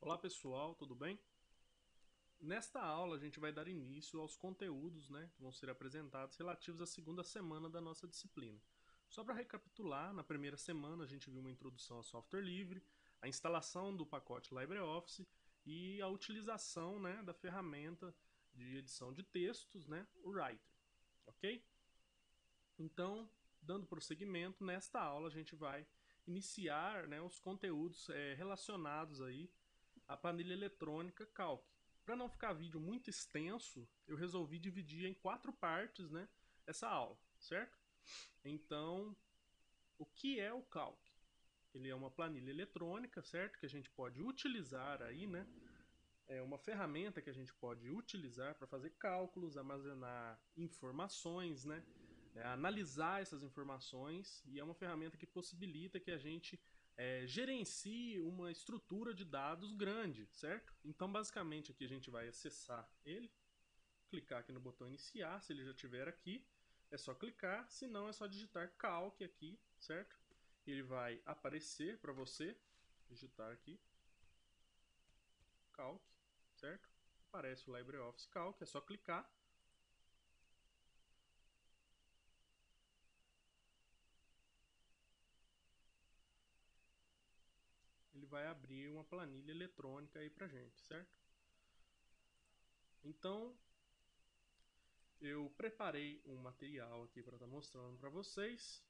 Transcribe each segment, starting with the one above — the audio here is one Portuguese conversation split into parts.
Olá pessoal, tudo bem? Nesta aula a gente vai dar início aos conteúdos, que vão ser apresentados relativos à segunda semana da nossa disciplina. Só para recapitular, na primeira semana a gente viu uma introdução ao software livre, a instalação do pacote LibreOffice e a utilização da ferramenta de edição de textos, o Writer, ok? Então, dando prosseguimento, nesta aula a gente vai iniciar os conteúdos relacionados aí à planilha eletrônica Calc. Para não ficar vídeo muito extenso, eu resolvi dividir em 4 partes, essa aula, certo? Então, o que é o Calc? Ele é uma planilha eletrônica, certo? Que a gente pode utilizar aí, é uma ferramenta que a gente pode utilizar para fazer cálculos, armazenar informações, analisar essas informações, e é uma ferramenta que possibilita que a gente gerencie uma estrutura de dados grande, certo? Então, basicamente, aqui a gente vai acessar ele, clicar aqui no botão iniciar, se ele já estiver aqui, é só clicar, se não é só digitar calc aqui, certo? Ele vai aparecer para você, digitar aqui, calc, certo? Aparece o LibreOffice Calc, é só clicar. Ele vai abrir uma planilha eletrônica aí pra gente, certo? Então, eu preparei um material aqui para estar mostrando para vocês,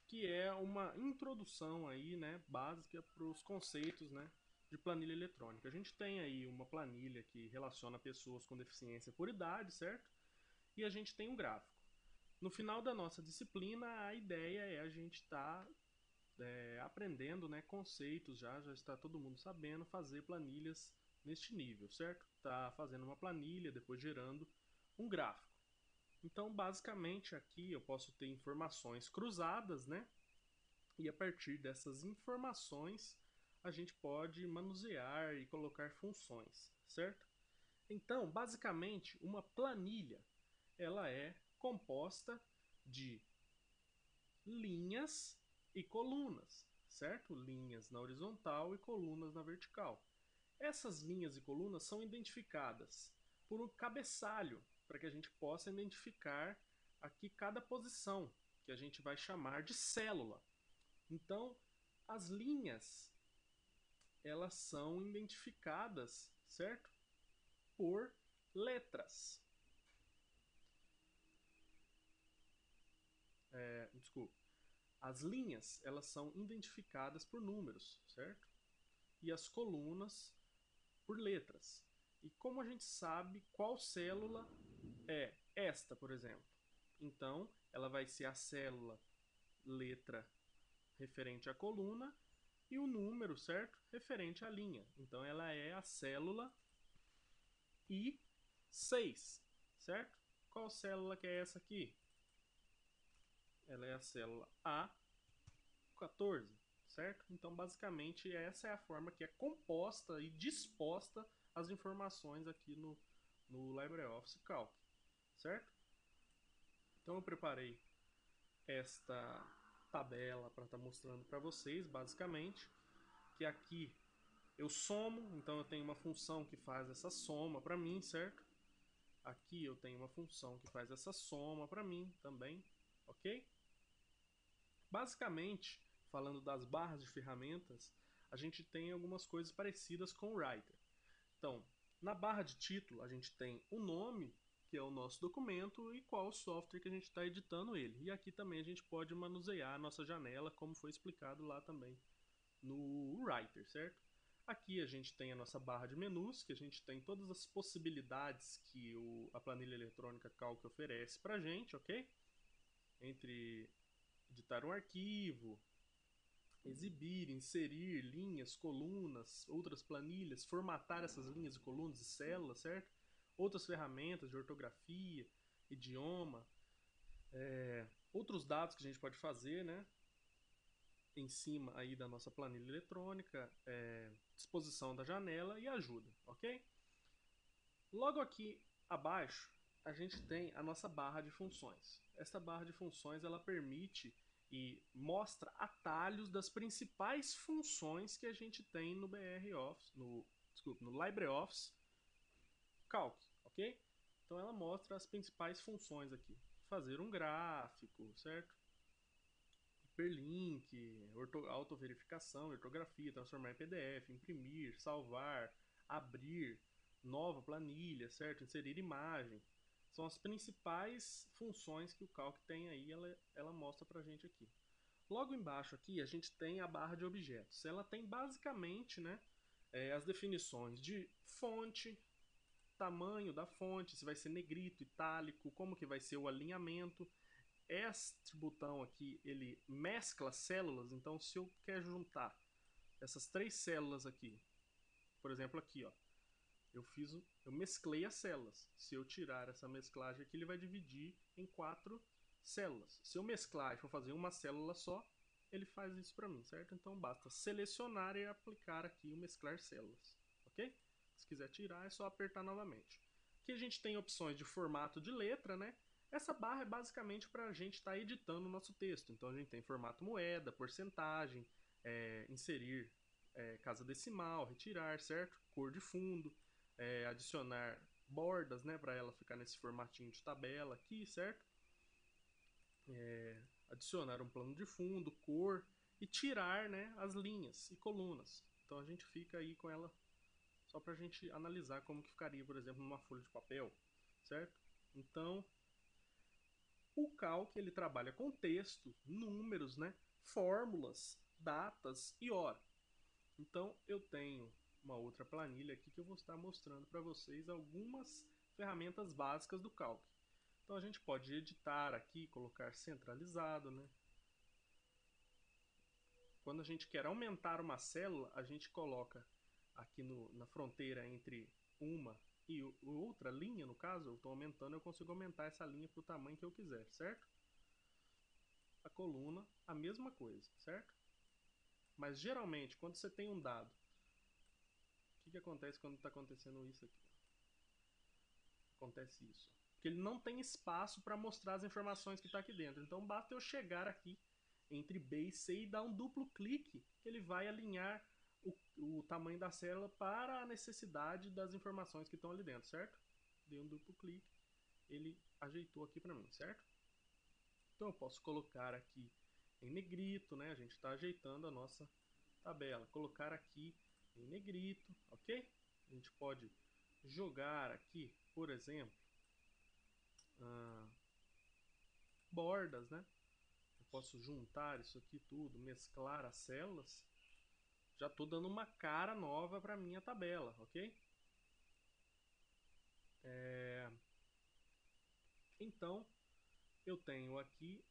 que é uma introdução aí, básica para os conceitos, de planilha eletrônica. A gente tem aí uma planilha que relaciona pessoas com deficiência por idade, certo? E a gente tem um gráfico. No final da nossa disciplina, a ideia é a gente estar aprendendo conceitos, já está todo mundo sabendo fazer planilhas neste nível, certo? Está fazendo uma planilha, depois gerando um gráfico. Então, basicamente, aqui eu posso ter informações cruzadas, e a partir dessas informações a gente pode manusear e colocar funções, certo? Então, basicamente, uma planilha ela é composta de linhas e colunas, certo? Linhas na horizontal e colunas na vertical. Essas linhas e colunas são identificadas por um cabeçalho, para que a gente possa identificar aqui cada posição, que a gente vai chamar de célula. Então, as linhas, elas são identificadas, certo? Por letras. Desculpa. As linhas, elas são identificadas por números, certo? E as colunas por letras. E como a gente sabe qual célula é esta, por exemplo? Então, ela vai ser a célula letra referente à coluna e o número, certo? Referente à linha. Então, ela é a célula I6, certo? Qual célula que é essa aqui? Ela é a célula A14, certo? Então, basicamente, essa é a forma que é composta e disposta as informações aqui no LibreOffice Calc, certo? Então, eu preparei esta tabela para estar mostrando para vocês, basicamente, que aqui eu somo, então eu tenho uma função que faz essa soma para mim, certo? Aqui eu tenho uma função que faz essa soma para mim também, ok? Basicamente, falando das barras de ferramentas, a gente tem algumas coisas parecidas com o Writer. Então, na barra de título, a gente tem o nome, que é o nosso documento, e qual o software que a gente está editando ele. E aqui também a gente pode manusear a nossa janela, como foi explicado lá também no Writer, certo? Aqui a gente tem a nossa barra de menus, que a gente tem todas as possibilidades que a planilha eletrônica Calc oferece para a gente, ok? Entre editar um arquivo, exibir, inserir linhas, colunas, outras planilhas, formatar essas linhas e colunas e células, certo? Outras ferramentas de ortografia, idioma, outros dados que a gente pode fazer, em cima aí da nossa planilha eletrônica, disposição da janela e ajuda, ok? Logo aqui abaixo, a gente tem a nossa barra de funções. Esta barra de funções ela permite e mostra atalhos das principais funções que a gente tem no BR Office, no LibreOffice Calc, ok? Então ela mostra as principais funções aqui. Fazer um gráfico, certo? Hiperlink, autoverificação, ortografia, transformar em PDF, imprimir, salvar, abrir, nova planilha, certo? Inserir imagem. São as principais funções que o Calc tem aí, ela mostra pra gente aqui. Logo embaixo aqui a gente tem a barra de objetos. Ela tem basicamente, né, as definições de fonte, tamanho da fonte, se vai ser negrito, itálico, como que vai ser o alinhamento. Este botão aqui, ele mescla células, então se eu quero juntar essas 3 células aqui, por exemplo aqui, ó, eu mesclei as células. Se eu tirar essa mesclagem aqui, ele vai dividir em 4 células. Se eu mesclar e for fazer uma célula só, ele faz isso para mim, certo? Então basta selecionar e aplicar aqui o mesclar células, ok? Se quiser tirar, é só apertar novamente. Aqui a gente tem opções de formato de letra, né? Essa barra é basicamente para a gente estar editando o nosso texto. Então a gente tem formato moeda, porcentagem, inserir casa decimal, retirar, certo? Cor de fundo, adicionar bordas, né, para ela ficar nesse formatinho de tabela aqui, certo? Adicionar um plano de fundo, cor e tirar, né, as linhas e colunas. Então a gente fica aí com ela só para a gente analisar como que ficaria, por exemplo, numa folha de papel, certo? Então o Calc ele trabalha com texto, números, né, fórmulas, datas e hora. Então eu tenho uma outra planilha aqui que eu vou estar mostrando para vocês algumas ferramentas básicas do Calc. Então a gente pode editar aqui, colocar centralizado, né? Quando a gente quer aumentar uma célula, a gente coloca aqui na fronteira entre uma e outra linha, no caso, eu estou aumentando, eu consigo aumentar essa linha para o tamanho que eu quiser, certo? A coluna, a mesma coisa, certo? Mas geralmente, quando você tem um dado, o que acontece quando está acontecendo isso aqui? Acontece isso. Porque ele não tem espaço para mostrar as informações que está aqui dentro. Então basta eu chegar aqui entre B e C e dar um duplo clique, que ele vai alinhar o tamanho da célula para a necessidade das informações que estão ali dentro, certo? Dei um duplo clique, ele ajeitou aqui para mim, certo? Então eu posso colocar aqui em negrito, né? A gente está ajeitando a nossa tabela. Colocar aqui em negrito, ok? A gente pode jogar aqui, por exemplo, bordas, né? Eu posso juntar isso aqui tudo, mesclar as células. Já estou dando uma cara nova para minha tabela, ok? Então, eu tenho aqui,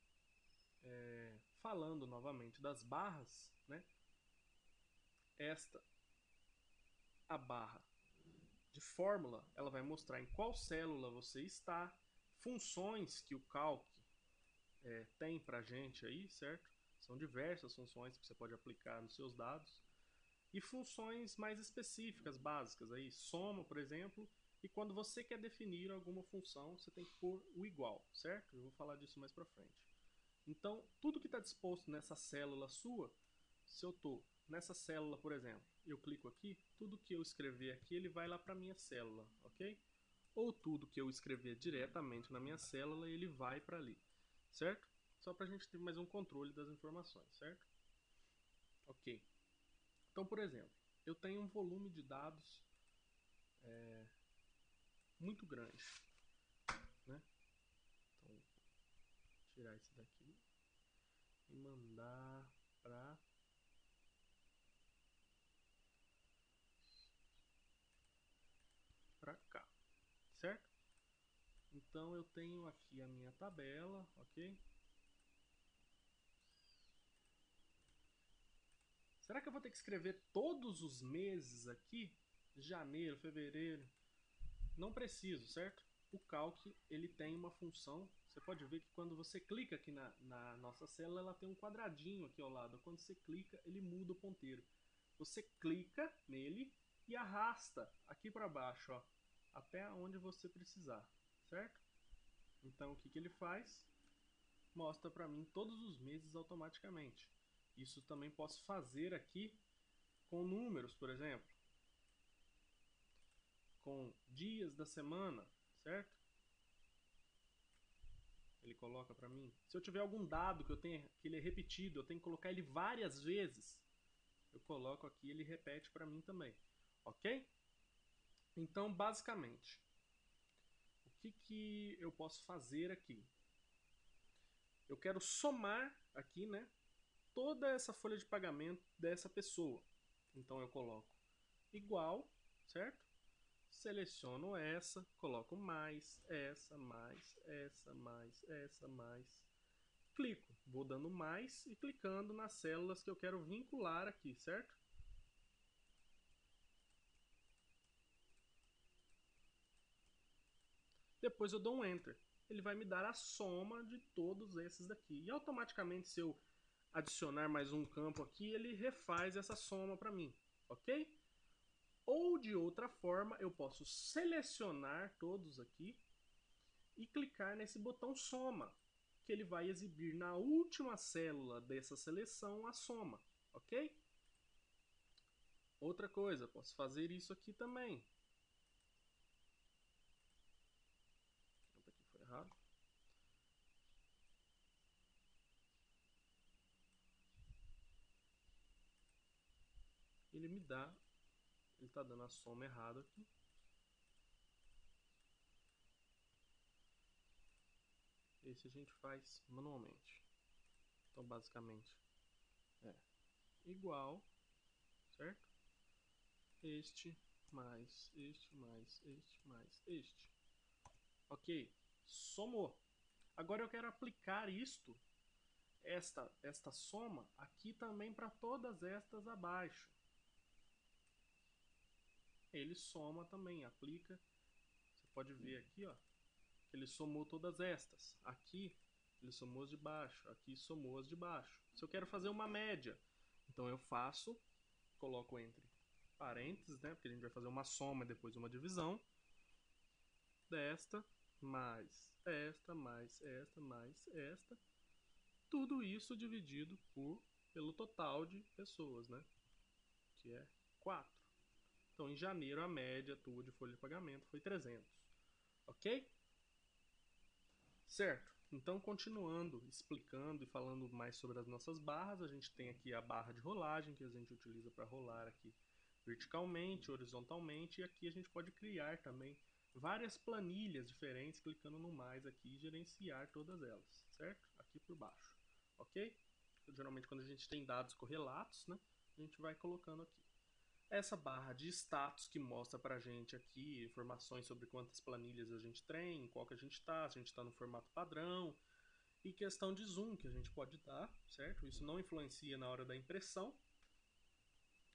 falando novamente das barras, né? A barra de fórmula, ela vai mostrar em qual célula você está, funções que o Calc tem pra gente aí, certo? São diversas funções que você pode aplicar nos seus dados. E funções mais específicas, básicas, aí, soma, por exemplo, e quando você quer definir alguma função, você tem que pôr o igual, certo? Eu vou falar disso mais pra frente. Então, tudo que está disposto nessa célula sua, se eu estou nessa célula, por exemplo, eu clico aqui, tudo que eu escrever aqui, ele vai lá para a minha célula, ok? Ou tudo que eu escrever diretamente na minha célula, ele vai para ali, certo? Só para a gente ter mais um controle das informações, certo? Ok. Então, por exemplo, eu tenho um volume de dados muito grande, né? Então, vou tirar esse daqui e mandar para cá, certo? Então eu tenho aqui a minha tabela, ok? Será que eu vou ter que escrever todos os meses aqui? Janeiro, fevereiro? Não preciso, certo? O Calc, ele tem uma função, você pode ver que quando você clica aqui na nossa célula, ela tem um quadradinho aqui ao lado. Quando você clica, ele muda o ponteiro. Você clica nele e arrasta aqui para baixo, ó, até onde você precisar, certo? Então o que ele faz? mostra para mim todos os meses automaticamente. Isso também posso fazer aqui com números, por exemplo, com dias da semana, certo? Ele coloca para mim. Se eu tiver algum dado que eu tenha que ele é repetido, eu tenho que colocar ele várias vezes, eu coloco aqui e ele repete para mim também, ok? Então, basicamente, o que eu posso fazer aqui? Eu quero somar aqui, né, toda essa folha de pagamento dessa pessoa. Então eu coloco igual, certo? Seleciono essa, coloco mais, essa, mais, essa, mais, essa, mais. Clico, vou dando mais e clicando nas células que eu quero vincular aqui, certo? Depois eu dou um Enter. Ele vai me dar a soma de todos esses daqui. E automaticamente, se eu adicionar mais um campo aqui, ele refaz essa soma para mim, ok? Ou de outra forma, eu posso selecionar todos aqui e clicar nesse botão soma, que ele vai exibir na última célula dessa seleção a soma, ok? Outra coisa, posso fazer isso aqui também. Opa, aqui foi errado. Ele me dá, ele está dando a soma errada aqui. Esse a gente faz manualmente. Então, basicamente, é igual, certo? Este mais este mais este mais este. Ok, somou. Agora eu quero aplicar esta soma aqui também para todas estas abaixo. Ele soma também, aplica. Você pode ver aqui, ó, que ele somou todas estas. Aqui ele somou as de baixo, aqui somou as de baixo. Se eu quero fazer uma média, então eu faço, coloco entre parênteses, né, porque a gente vai fazer uma soma e depois uma divisão, desta mais esta mais esta mais esta, tudo isso dividido pelo total de pessoas, né, que é 4. Então, em janeiro, a média tua de folha de pagamento foi 300, ok? Certo. Então, continuando, explicando e falando mais sobre as nossas barras, a gente tem aqui a barra de rolagem, que a gente utiliza para rolar aqui verticalmente, horizontalmente, e aqui a gente pode criar também várias planilhas diferentes, clicando no mais aqui e gerenciar todas elas, certo? Aqui por baixo, ok? Geralmente quando a gente tem dados correlatos, né, a gente vai colocando aqui. Essa barra de status que mostra pra gente aqui informações sobre quantas planilhas a gente tem, qual que a gente está, se a gente está no formato padrão, e questão de zoom que a gente pode dar, certo? Isso não influencia na hora da impressão.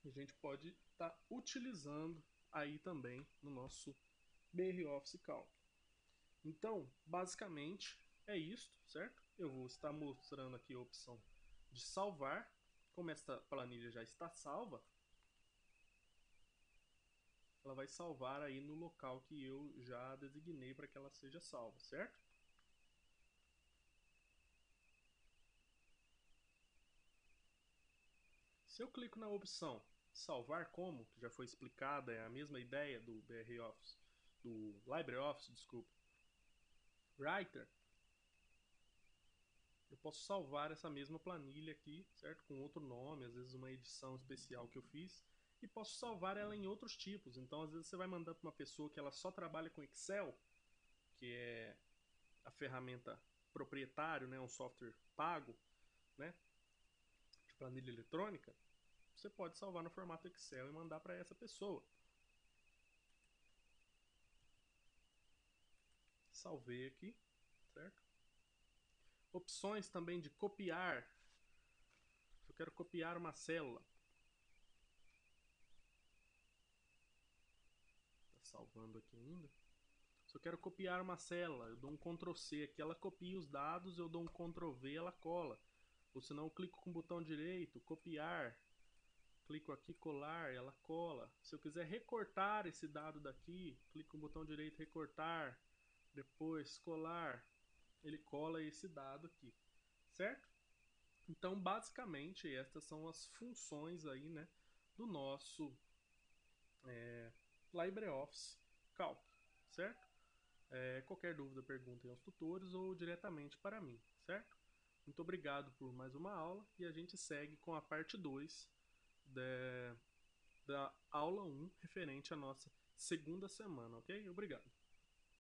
A gente pode estar utilizando aí também no nosso BR Office Calc. Então, basicamente é isso, certo? Eu vou estar mostrando aqui a opção de salvar. Como esta planilha já está salva, ela vai salvar aí no local que eu já designei para que ela seja salva, certo? Se eu clico na opção salvar como, que já foi explicada, é a mesma ideia do BR Office, do LibreOffice, desculpa, Writer, eu posso salvar essa mesma planilha aqui, certo? Com outro nome, às vezes uma edição especial que eu fiz, e posso salvar ela em outros tipos. Então, às vezes você vai mandar para uma pessoa que ela só trabalha com Excel, que é a ferramenta proprietário, né, um software pago, né, de planilha eletrônica, você pode salvar no formato Excel e mandar para essa pessoa. Salvei aqui, certo? Opções também de copiar. Se eu quero copiar uma célula, está salvando aqui ainda. Se eu quero copiar uma célula, eu dou um Ctrl C aqui, ela copia os dados, eu dou um Ctrl V, ela cola. Ou senão eu clico com o botão direito, copiar, clico aqui, colar, ela cola. Se eu quiser recortar esse dado daqui, clico com o botão direito, recortar, depois colar, ele cola esse dado aqui. certo? Então, basicamente, estas são as funções aí, né, do nosso LibreOffice Calc, certo? Qualquer dúvida, perguntem aos tutores ou diretamente para mim, certo? Muito obrigado por mais uma aula e a gente segue com a parte 2 da aula 1 referente à nossa segunda semana, ok? Obrigado.